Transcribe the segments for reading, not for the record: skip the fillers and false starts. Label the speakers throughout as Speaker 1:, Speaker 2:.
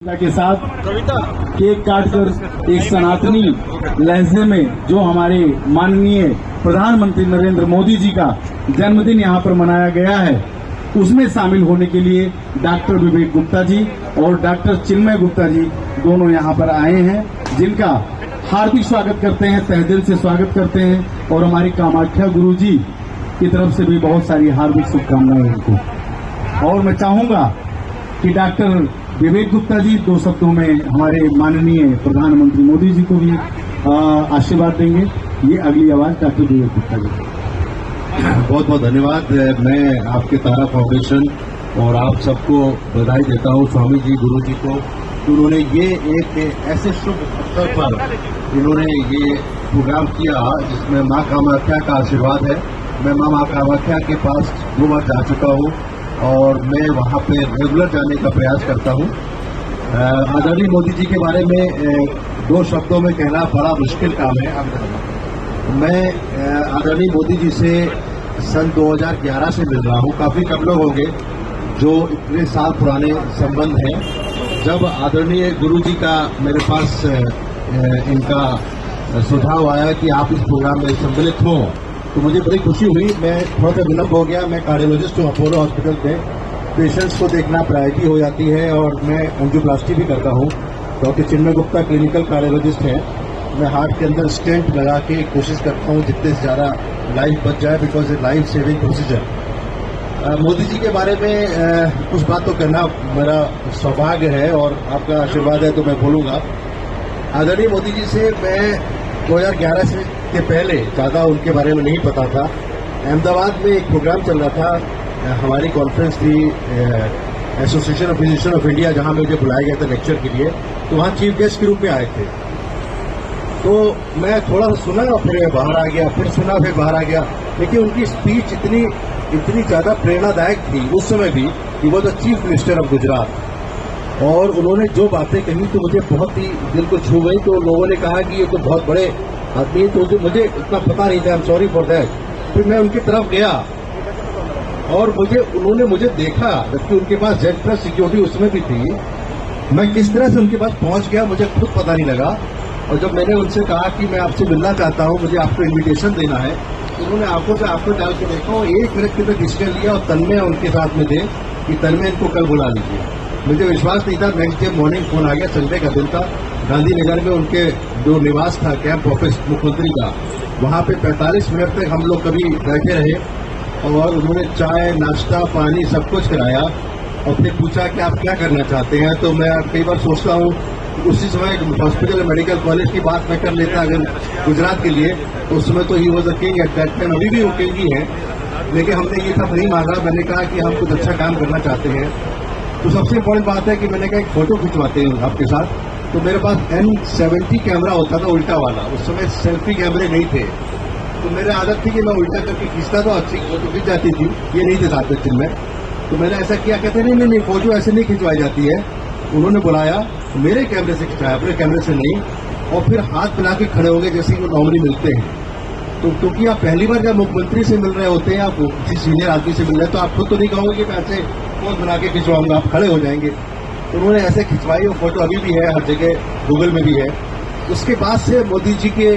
Speaker 1: के साथ केक काटकर एक सनातनी लहजे में जो हमारे माननीय प्रधानमंत्री नरेंद्र मोदी जी का जन्मदिन यहां पर मनाया गया है, उसमें शामिल होने के लिए डॉक्टर विवेक गुप्ता जी और डॉक्टर चिन्मय गुप्ता जी दोनों यहां पर आए हैं, जिनका हार्दिक स्वागत करते हैं, तहे दिल से स्वागत करते हैं और हमारी कामाख्या गुरु जी की तरफ से भी बहुत सारी हार्दिक शुभकामनाएं उनको। और मैं चाहूंगा कि डॉक्टर विवेक गुप्ता जी दो शब्दों में हमारे माननीय प्रधानमंत्री मोदी जी को भी आशीर्वाद देंगे। ये अगली आवाज डॉक्टर विवेक गुप्ता जी।
Speaker 2: बहुत बहुत धन्यवाद। मैं आपके तारा फाउंडेशन और आप सबको बधाई देता हूँ, स्वामी जी, गुरु जी को। उन्होंने ये एक ऐसे शुभ अवसर पर इन्होंने ये प्रोग्राम किया जिसमें माँ कामाख्या का आशीर्वाद है। मैं माँ कामाख्या के पास 2 बार जा चुका हूँ और मैं वहाँ पे रेगुलर जाने का प्रयास करता हूँ। आदरणीय मोदी जी के बारे में 2 शब्दों में कहना बड़ा मुश्किल काम है। मैं आदरणीय मोदी जी से सन 2011 से मिल रहा हूँ। काफ़ी कम लोग होंगे जो इतने साल पुराने संबंध हैं। जब आदरणीय गुरु जी का मेरे पास इनका सुझाव आया कि आप इस प्रोग्राम में सम्मिलित हों, तो मुझे बड़ी खुशी हुई। मैं थोड़ा सा विलम्ब हो गया। मैं कार्डियोलॉजिस्ट हूँ अपोलो हॉस्पिटल में। पेशेंट्स को देखना प्रायोरिटी हो जाती है और मैं एंजियोप्लास्टी भी करता हूँ। डॉक्टर चिन्मय गुप्ता क्लिनिकल कार्डियोलॉजिस्ट हैं। मैं हार्ट के अंदर स्टेंट लगा के कोशिश करता हूँ जितने से ज़्यादा लाइफ बच जाए, because a life saving procedure. Modi ji के बारे में कुछ बात तो करना मेरा सौभाग्य है और आपका आशीर्वाद है तो मैं बोलूँगा। आदरणीय मोदी जी से मैं 2011 से के पहले ज़्यादा उनके बारे में नहीं पता था। अहमदाबाद में एक प्रोग्राम चल रहा था, हमारी कॉन्फ्रेंस थी association of physician of India, जहां मुझे बुलाया गया था लेक्चर के लिए। तो वहां चीफ गेस्ट के रूप में आए थे। तो मैं थोड़ा सा सुना और फिर बाहर आ गया, फिर सुना फिर बाहर आ गया। लेकिन उनकी स्पीच इतनी ज़्यादा प्रेरणादायक थी उस समय भी कि वो the chief minister of Gujarat, और उन्होंने जो बातें कही तो मुझे बहुत ही दिल को छू गई। तो लोगों ने कहा कि ये तो बहुत बड़े आदमी, तो मुझे इतना पता नहीं था, I am sorry for that. फिर मैं उनकी तरफ गया और उन्होंने मुझे देखा, जबकि उनके पास Z+ सिक्योरिटी उसमें भी थी। मैं किस तरह से उनके पास पहुंच गया मुझे खुद पता नहीं लगा। और जब मैंने उनसे कहा कि मैं आपसे मिलना चाहता हूं, मुझे आपको इन्विटेशन देना है, तो उन्होंने आंखों से आंखों डाल के देखा और 1 मिनट के लिए डिसीजन लिया और तन्मय उनके साथ में थे कि तन्मय इनको कल बुला लीजिए। मुझे विश्वास नहीं था। नेक्स्ट डे मॉर्निंग फोन आ गया, संडे का दिन था। गांधीनगर में उनके जो निवास था कैंप ऑफिस मुख्यमंत्री का, वहाँ पे 45 मिनट तक हम लोग कभी बैठे रहे और उन्होंने चाय, नाश्ता, पानी सब कुछ कराया और फिर पूछा कि आप क्या करना चाहते हैं। तो मैं कई बार सोचता हूँ उसी समय हॉस्पिटल मेडिकल कॉलेज की बात मैं कर लेता अगर गुजरात के लिए, तो उस समय तो he was a king at that time, अभी भी वो किंग ही है। लेकिन हमने ये सब नहीं मांगा। मैंने कहा कि हम कुछ अच्छा काम करना चाहते हैं। तो सबसे इम्पोर्टेंट बात है कि मैंने कहा एक फोटो खिंचवाते हैं आपके साथ। तो मेरे पास M70 कैमरा होता था उल्टा वाला, उस समय सेल्फी कैमरे नहीं थे। तो मेरी आदत थी कि मैं उल्टा करके खींचता तो अच्छी फोटो खिंच जाती थी। ये नहीं थे साथ में चिन्मय, तो मैंने ऐसा किया। कहते नहीं फोटो ऐसे नहीं खिंचवाई जाती है। उन्होंने बुलाया, मेरे कैमरे से खिंचाया, अपने कैमरे से नहीं, और फिर हाथ मिला के खड़े हो गए जैसे कि वो नॉर्मली मिलते हैं। तो क्योंकि आप पहली बार जब मुख्यमंत्री से मिल रहे होते हैं, आप किसी सीनियर आदमी से मिल रहे हैं, तो आप खुद तो नहीं कहोगे कि मैं ऐसे फोन बना के खिंचवाऊंगा, आप खड़े हो जाएंगे। तो उन्होंने ऐसे खिंचवाई और फोटो अभी भी है, हर जगह गूगल में भी है। उसके बाद से मोदी जी के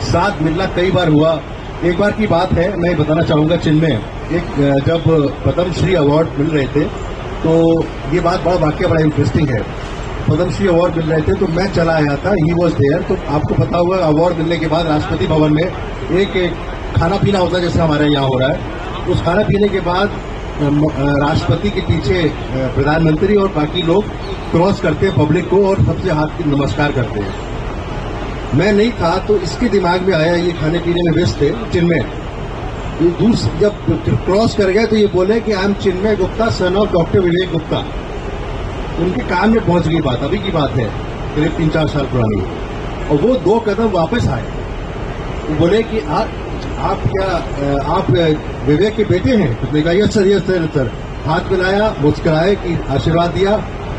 Speaker 2: साथ मिलना कई बार हुआ। एक बार की बात है, मैं बताना चाहूंगा। चिन्मय जब पद्मश्री अवार्ड मिल रहे थे, तो ये बात बड़ा इंटरेस्टिंग है। पद्मश्री अवार्ड मिल रहे थे तो मैं चला आया था, ही वॉज देयर। तो आपको पता होगा अवार्ड मिलने के बाद राष्ट्रपति भवन में एक खाना पीना होता है जैसे हमारे यहाँ हो रहा है। उस खाना पीने के बाद राष्ट्रपति के पीछे प्रधानमंत्री और बाकी लोग क्रॉस करते हैं पब्लिक को और सबसे हाथ की नमस्कार करते हैं। मैं नहीं था तो इसके दिमाग में आया, ये खाने पीने में व्यस्त थे चिन्मय। ये जब क्रॉस कर गए तो ये बोले कि I am Chinmay Gupta, son of doctor Vivek Gupta. उनके कान में पहुंच गई बात, अभी की बात है, करीब 3-4 साल पुरानी। और वो 2 कदम वापस आए। वो बोले कि आप विवेक के बेटे हैं? उसने कहा यस सर। हाथ मिलाया, मुस्कुराए कि आशीर्वाद दिया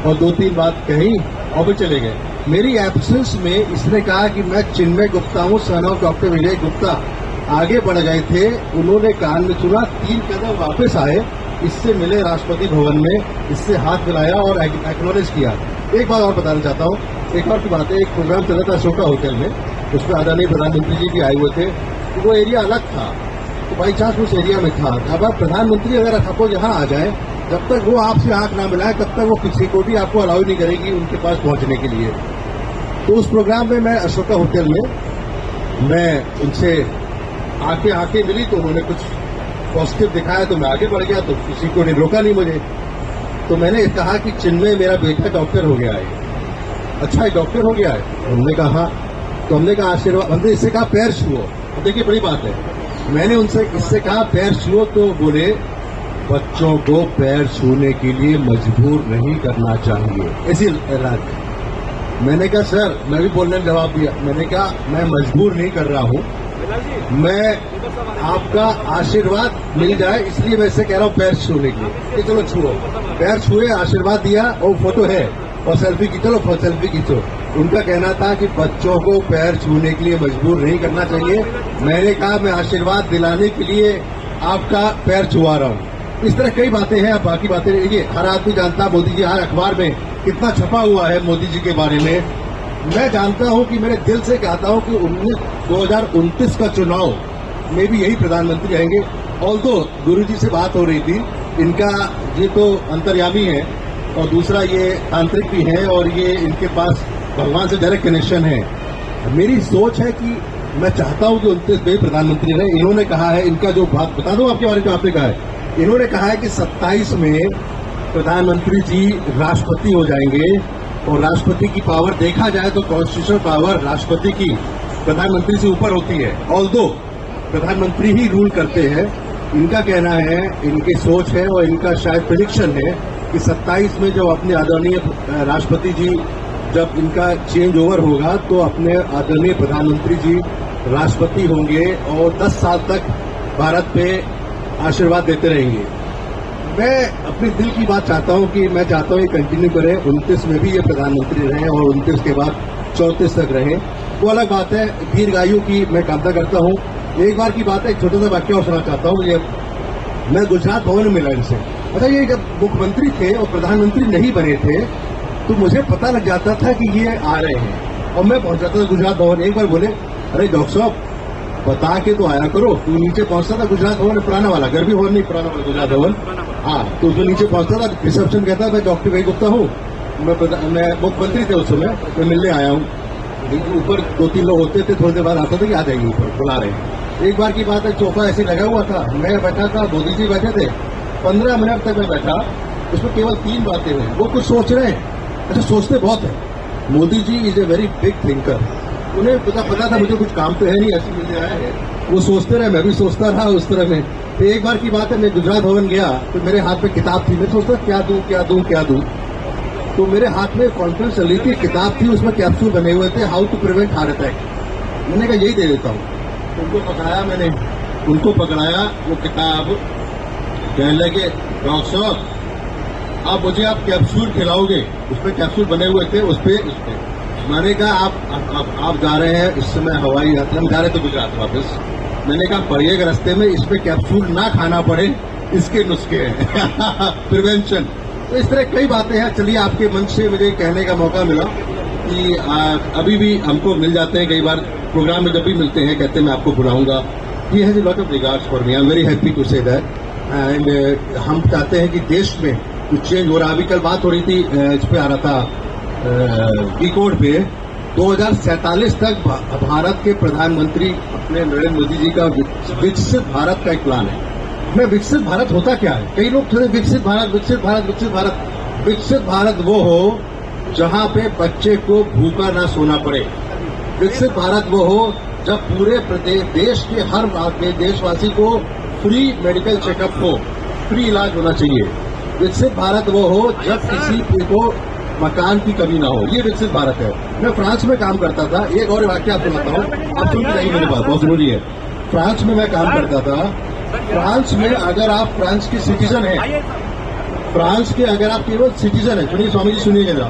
Speaker 2: और 2-3 बात कही और भी चले गए। मेरी एब्सेंस में इसने कहा कि मैं चिन्मय गुप्ता हूँ, सन ऑफ डॉक्टर विवेक गुप्ता। आगे बढ़ गए थे, उन्होंने कान में सुना, 3 कदम वापस आए इससे मिले राष्ट्रपति भवन में, इससे हाथ मिलाया और एक्नॉलेज किया। एक बात और बताना चाहता हूँ, एक और की बात है, एक प्रोग्राम चला था अशोका होटल में, उसमें आदरणीय प्रधानमंत्री जी भी आए हुए थे, तो वो एरिया अलग था, तो बाई चांस उस एरिया में था। अब आप प्रधानमंत्री अगर सपोज यहाँ आ जाए, जब तक वो आपसे आंख ना मिलाए तब तक वो किसी को भी आपको अलाउ नहीं करेगी उनके पास पहुंचने के लिए। तो उस प्रोग्राम में मैं अशोका होटल में मैं उनसे आंखें मिली, तो उन्होंने कुछ पॉजिटिव दिखाया, तो मैं आगे बढ़ गया, तो किसी को ने रोका नहीं मुझे। तो मैंने कहा कि चिन्मय मेरा बेटा डॉक्टर हो गया है। अच्छा है, डॉक्टर हो गया है? उन्होंने कहा, तो हमने कहा आशीर्वाद, हमने इससे कहा पैर छुओ। तो देखिए बड़ी बात है, मैंने उनसे इससे कहा पैर छुओ, तो बोले बच्चों को पैर छूने के लिए मजबूर नहीं करना चाहिए, ऐसी राज। मैंने कहा सर, मैं भी बोलने में जवाब दिया, मैंने कहा मैं मजबूर नहीं कर रहा हूं, मैं आपका आशीर्वाद मिल जाए इसलिए मैं इससे कह रहा हूं पैर छूने के लिए। कि चलो छुओ, पैर छुए, आशीर्वाद दिया, और फोटो है और सेल्फी की, चलो सेल्फी खींचो। उनका कहना था कि बच्चों को पैर छूने के लिए मजबूर नहीं करना चाहिए। मैंने कहा मैं आशीर्वाद दिलाने के लिए आपका पैर छुआ रहा हूं। इस तरह कई बातें हैं। अब बाकी बातें देखिए, हर आदमी जानता है मोदी जी, हर अखबार में कितना छपा हुआ है मोदी जी के बारे में। मैं जानता हूं कि मेरे दिल से कहता हूं कि 2029 का चुनाव में भी यही प्रधानमंत्री रहेंगे। ऑल्दो गुरु जी से बात हो रही थी, इनका ये तो अंतर्यामी है और दूसरा ये तांत्रिक भी है और ये इनके पास भगवान से डायरेक्ट कनेक्शन है। मेरी सोच है कि मैं चाहता हूं कि 29 में प्रधानमंत्री रहे। इन्होंने कहा है, इनका जो बात बता दूं आपके बारे में, आपने कहा है, इन्होंने कहा है कि 27 में प्रधानमंत्री जी राष्ट्रपति हो जाएंगे और राष्ट्रपति की पावर देखा जाए तो कॉन्स्टिट्यूशनल पावर राष्ट्रपति की प्रधानमंत्री से ऊपर होती है। ऑल्दो प्रधानमंत्री ही रूल करते हैं। इनका कहना है, इनकी सोच है और इनका शायद प्रेडिक्शन है कि 27 में जो अपने आदरणीय राष्ट्रपति जी, जब इनका चेंज ओवर होगा तो अपने आदरणीय प्रधानमंत्री जी राष्ट्रपति होंगे और 10 साल तक भारत पे आशीर्वाद देते रहेंगे। मैं अपने दिल की बात चाहता हूं कि मैं चाहता हूं ये कंटिन्यू करें, 29 में भी ये प्रधानमंत्री रहे और 29 के बाद 34 तक रहे। वो अलग बात है, दीर्घायु की मैं कामना करता हूं। एक बार की बात है, एक छोटा सा वाक्य और सुना चाहता हूं। ये मैं गुजरात भवन में मिला इनसे। अच्छा, ये जब मुख्यमंत्री थे और प्रधानमंत्री नहीं बने थे तो मुझे पता लग जाता था कि ये आ रहे हैं और मैं पहुंच जाता था गुजरात भवन। एक बार बोले, अरे डॉक्टर साहब बता के तो आया करो। तू नीचे पहुंचता था गुजरात भवन, पुराना वाला, घर भी भवन नहीं, पुराना वाला गुजरात भवन। हाँ, तो उसमें नीचे पहुंचता था, रिसेप्शन कहता मैं डॉक्टर भाई गुप्ता हूँ, मैं मुख्यमंत्री थे उस समय, मैं मिलने आया हूँ। ऊपर 2-3 लोग होते थे, थोड़ी देर बाद आता था कि आ जाएंगे ऊपर, बुला रहे हैं। एक बार की बात है, सोफा ऐसे लगा हुआ था, मैं बैठा था, मोदी जी बैठे थे। 15 मिनट तक मैं बैठा, उसमें केवल 3 बातें हुई। वो कुछ सोच रहे हैं, अच्छा सोचते बहुत है। Modi ji is a very big thinker. उन्हें पता था मुझे कुछ काम तो है नहीं, ऐसे मिलने आया है। वो सोचते रहे, मैं भी सोचता रहा उस तरह में। तो एक बार की बात है, मैं गुजरात भवन गया तो मेरे हाथ में किताब थी। मैं सोचता क्या दूं क्या दूं क्या दूं। तो मेरे हाथ में कॉन्फ्रेंस चल रही थी, किताब थी, उसमें कैप्सूल बने हुए थे, how to prevent heart attack. मैंने कहा यही दे देता हूँ। उनको पकड़ाया मैंने, उनको पकड़ाया, वो किताब कहने लगे, डॉक्टर साहब आप मुझे आप कैप्सूल खिलाओगे। उसमें कैप्सूल बने हुए थे, उस पर मैंने कहा आप जा रहे हैं इस समय हवाई यात्रा में जा रहे थे गुजरात वापस। मैंने कहा पढ़िएगा रास्ते में, इस पे कैप्सूल ना खाना पड़े, इसके नुस्खे हैं प्रिवेंशन। तो इस तरह कई बातें हैं। चलिए, आपके मंच से मुझे कहने का मौका मिला कि अभी भी हमको मिल जाते हैं कई बार प्रोग्राम में, जब भी मिलते हैं कहते हैं मैं आपको बुलाऊंगा। He has a lot of regards for me, I am very happy to say that. And हम चाहते हैं कि देश में कुछ चेंज हो रहा। अभी कल बात हो रही थी, इस पे आ रहा था कोड पे 2047 तक भारत के प्रधानमंत्री अपने नरेंद्र मोदी जी का विकसित भारत का एक प्लान है। मैं विकसित भारत होता क्या है? कई लोग थोड़े विकसित भारत विकसित भारत विकसित भारत विकसित भारत वो हो जहां पे बच्चे को भूखा ना सोना पड़े। विकसित भारत वो हो जब पूरे देश के हर देशवासी को फ्री मेडिकल चेकअप हो, फ्री इलाज होना चाहिए। विकसित भारत वो हो जब किसी को मकान की कमी ना हो। ये विकसित भारत है। मैं फ्रांस में काम करता था। एक और वाक्य आपको बताता हूँ, आप सुनते रहिए मेरी बात, बहुत जरूरी है। फ्रांस में मैं काम करता था। फ्रांस में अगर आप फ्रांस के सिटीजन हैं, फ्रांस के अगर आप केवल सिटीजन हैं, सुनिए स्वामी जी, सुनिएगा,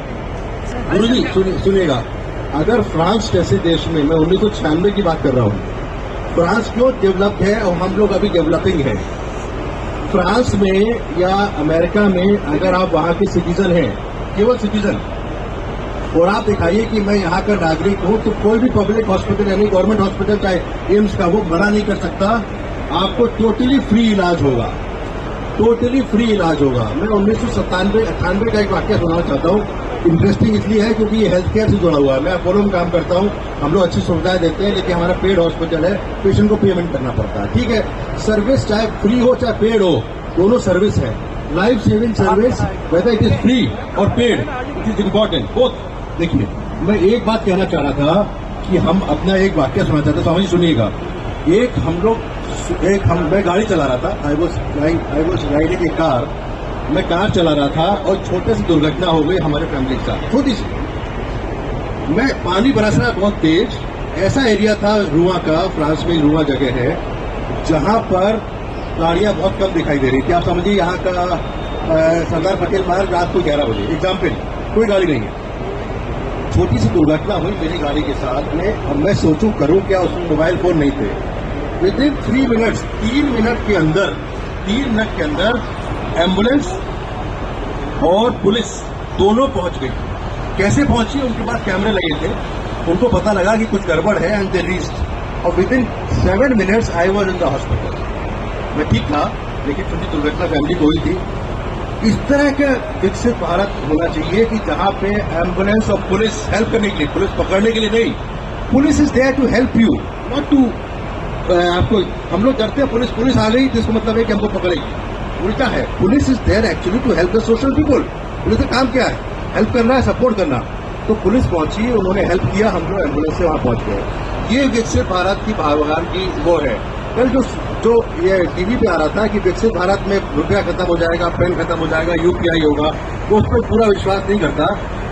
Speaker 2: गुरु जी सुनिएगा, अगर फ्रांस जैसे देश में, मैं 1996 की बात कर रहा हूँ, फ्रांस क्यों डेवलप्ड है और हम लोग अभी डेवलपिंग है? फ्रांस में या अमेरिका में अगर आप वहां के सिटीजन हैं, केवल सिटीजन, और आप दिखाइए कि मैं यहाँ का नागरिक हूँ, तो कोई भी पब्लिक हॉस्पिटल यानी गवर्नमेंट हॉस्पिटल चाहे एम्स का, वो मना नहीं कर सकता। आपको टोटली फ्री इलाज होगा, टोटली फ्री इलाज होगा। मैं 1997-98 का एक वाक्य सुनाना चाहता हूँ। इंटरेस्टिंग इसलिए है क्योंकि ये हेल्थ केयर से जुड़ा हुआ है। मैं अपोलो में काम करता हूँ, हम लोग अच्छी सुविधाएं देते हैं, लेकिन हमारा पेड हॉस्पिटल है, पेशेंट को पेमेंट करना पड़ता है। ठीक है, सर्विस चाहे फ्री हो चाहे पेड हो, दोनों सर्विस है। Life saving service, whether it is free और paid, it is important both. देखिए, मैं एक बात कहना चाह रहा था कि हम अपना एक वाक्य सुना चाहते, समझ सुनिएगा। मैं गाड़ी चला रहा था, I was riding A car, मैं कार चला रहा था और छोटे से दुर्घटना हो गई हमारे फैमिली के साथ, छोटी सी। मैं पानी बरस रहा बहुत तेज, ऐसा एरिया था रुआ का, फ्रांस में रुआ जगह है जहां पर गाड़ियां बहुत कम दिखाई दे रही थी। आप समझिए यहाँ का सरदार पटेल मार्ग रात को 11 बजे, एग्जाम्पल, कोई गाड़ी नहीं है। छोटी सी दुर्घटना हुई मेरी गाड़ी के साथ में, अब मैं सोचूं करूं क्या, उसमें मोबाइल फोन नहीं थे। विद इन 3 मिनट्स, 3 मिनट के अंदर एम्बुलेंस और पुलिस दोनों पहुंच गई। कैसे पहुंची? उनके पास कैमरे लगे थे, उनको पता लगा कि कुछ गड़बड़ है एंड दे रीच्ड, और with in 7 minutes I was in the hospital. मैं ठीक था, लेकिन छोटी दुर्घटना फैमिली को हुई थी। इस तरह का विकसित भारत होना चाहिए कि जहां पे एम्बुलेंस और पुलिस हेल्प करने के लिए, पुलिस पकड़ने के लिए नहीं, police is there to help you, not to आपको। हम लोग डरते हैं पुलिस आ गई तो इसका मतलब है कि हमको पकड़ेगी, उल्टा है। Police is there actually to help the social people. Police का काम क्या है? हेल्प करना है, सपोर्ट करना। तो पुलिस पहुंची, उन्होंने हेल्प किया, हम लोग एम्बुलेंस से वहां पहुंच गए। ये विकसित भारत की भगवान की वो है। कल जो ये टीवी पे आ रहा था कि विकसित भारत में रुपया खत्म हो जाएगा, पेन खत्म हो जाएगा, यूपीआई होगा, वो उस पर पूरा विश्वास नहीं करता।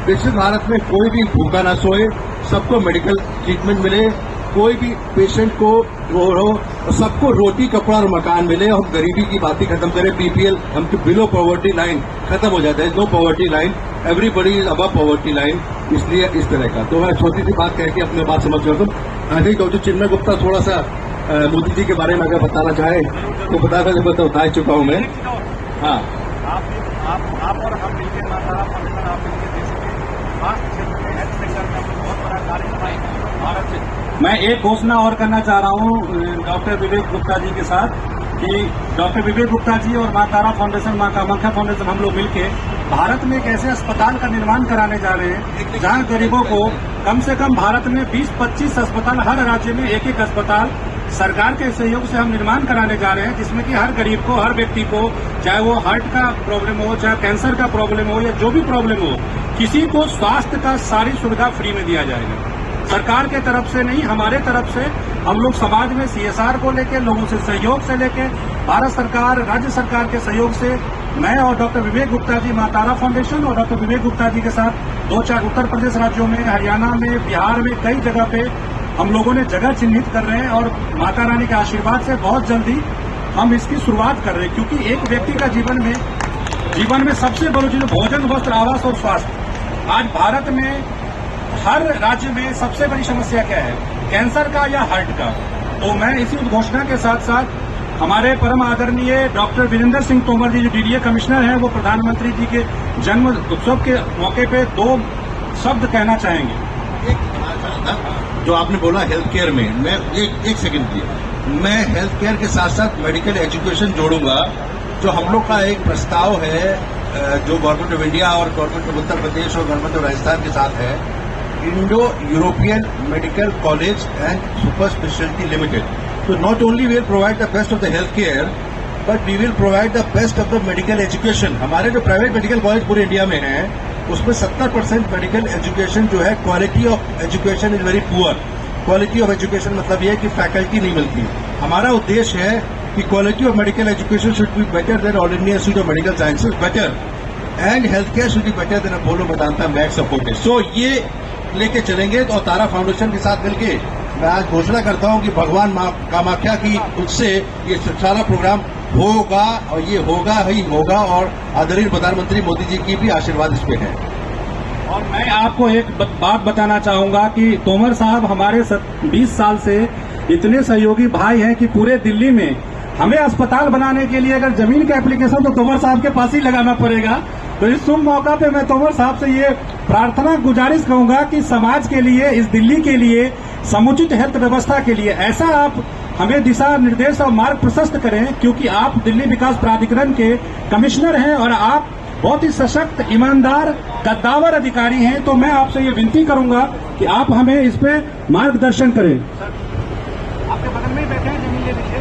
Speaker 2: विकसित भारत में कोई भी भूखा ना सोए, सबको मेडिकल ट्रीटमेंट मिले, कोई भी पेशेंट को वो हो, सबको रोटी, कपड़ा और मकान मिले, और गरीबी की बातें खत्म करें। बीपीएल, हम बिलो पॉवर्टी लाइन खत्म हो जाता है, no poverty line, everybody is above poverty line. इसलिए इस तरह का, तो मैं छोटी सी बात कह के अपने बात समझ कर दूं। आई थिंक डॉक्टर चिन्मय गुप्ता थोड़ा सा मोदी जी के बारे में अगर बताना चाहे तो बता चुका हूं मैं। हाँ,
Speaker 3: आप और हम मिलकर माता आप मिलकर देश के स्वास्थ्य क्षेत्र में, हेल्थ सेक्टर में बहुत बड़ा कार्य कराएंगे भारत से।
Speaker 1: मैं एक घोषणा और करना चाह रहा हूं डॉक्टर विवेक गुप्ता जी के साथ कि डॉक्टर विवेक गुप्ता जी और माँ तारा फाउंडेशन, माँ कामाख्या फाउंडेशन, हम लोग मिलकर भारत में एक ऐसे अस्पताल का निर्माण कराने जा रहे हैं जहां गरीबों को कम से कम भारत में 20-25 अस्पताल, हर राज्य में एक अस्पताल सरकार के सहयोग से हम निर्माण कराने जा रहे हैं, जिसमें कि हर गरीब को, हर व्यक्ति को, चाहे वो हार्ट का प्रॉब्लम हो, चाहे कैंसर का प्रॉब्लम हो, या जो भी प्रॉब्लम हो, किसी को स्वास्थ्य का सारी सुविधा फ्री में दिया जाएगा। सरकार के तरफ से नहीं, हमारे तरफ से हम लोग समाज में सीएसआर को लेकर, लोगों से सहयोग से लेकर, भारत सरकार, राज्य सरकार के सहयोग से मैं और डॉक्टर विवेक गुप्ता जी, माँ तारा फाउंडेशन और डॉक्टर विवेक गुप्ता जी के साथ 2-4 उत्तर प्रदेश राज्यों में, हरियाणा में, बिहार में, कई जगह पे हम लोगों ने जगह चिन्हित कर रहे हैं, और माता रानी के आशीर्वाद से बहुत जल्दी हम इसकी शुरुआत कर रहे हैं। क्योंकि एक व्यक्ति का जीवन में सबसे बड़ी चीज भोजन, वस्त्र, आवास और स्वास्थ्य। आज भारत में हर राज्य में सबसे बड़ी समस्या क्या है? कैंसर का या हार्ट का। तो मैं इसी उद्घोषणा के साथ साथ हमारे परम आदरणीय डॉक्टर वीरेंद्र सिंह तोमर जी, जो डीडीए कमिश्नर हैं, वो प्रधानमंत्री जी के जन्म उत्सव के मौके पे 2 शब्द कहना चाहेंगे।
Speaker 2: जो आपने बोला हेल्थ केयर में, मैं एक सेकंड की, मैं हेल्थ केयर के साथ साथ मेडिकल एजुकेशन जोड़ूंगा। जो हम लोग का एक प्रस्ताव है, जो गवर्नमेंट ऑफ इंडिया और गवर्नमेंट ऑफ उत्तर प्रदेश और गवर्नमेंट ऑफ राजस्थान के साथ है, Indo European medical college and super speciality limited. तो not only we will provide the best of the health care, but we will provide the best of the medical education. हमारे जो private medical college पूरे India में हैं, उसमें 70% medical education जो है, quality of education is very poor. Quality of education मतलब ये है कि फैकल्टी नहीं मिलती। हमारा उद्देश्य है कि quality of medical education should be better than All India Institute of Medical Sciences, better, and health care should be better than Apollo Medanta Max supported. So ये लेके चलेंगे। तो तारा फाउंडेशन के साथ मिलके मैं आज घोषणा करता हूं कि भगवान मां कामाख्या की उससे ये सारा प्रोग्राम होगा, और ये होगा ही होगा, और आदरणीय प्रधानमंत्री मोदी जी की भी आशीर्वाद इस पे है।
Speaker 1: और मैं आपको एक बात बताना चाहूंगा कि तोमर साहब हमारे 20 साल से इतने सहयोगी भाई हैं कि पूरे दिल्ली में
Speaker 4: हमें अस्पताल बनाने के लिए अगर जमीन का एप्लीकेशन तो तोमर साहब के पास ही लगाना पड़ेगा। तो इस शुभ मौका पे मैं तोमर साहब से ये प्रार्थना गुजारिश करूंगा कि समाज के लिए, इस दिल्ली के लिए, समुचित हेल्थ व्यवस्था के लिए ऐसा आप हमें दिशा निर्देश और मार्ग प्रशस्त करें, क्योंकि आप दिल्ली विकास प्राधिकरण के कमिश्नर हैं और आप बहुत ही सशक्त, ईमानदार, कद्दावर अधिकारी हैं। तो मैं आपसे ये विनती करूंगा कि आप हमें इस पे मार्गदर्शन करें।
Speaker 3: आपके बगल में ही बैठे हैं, जमीन ले लीजिए।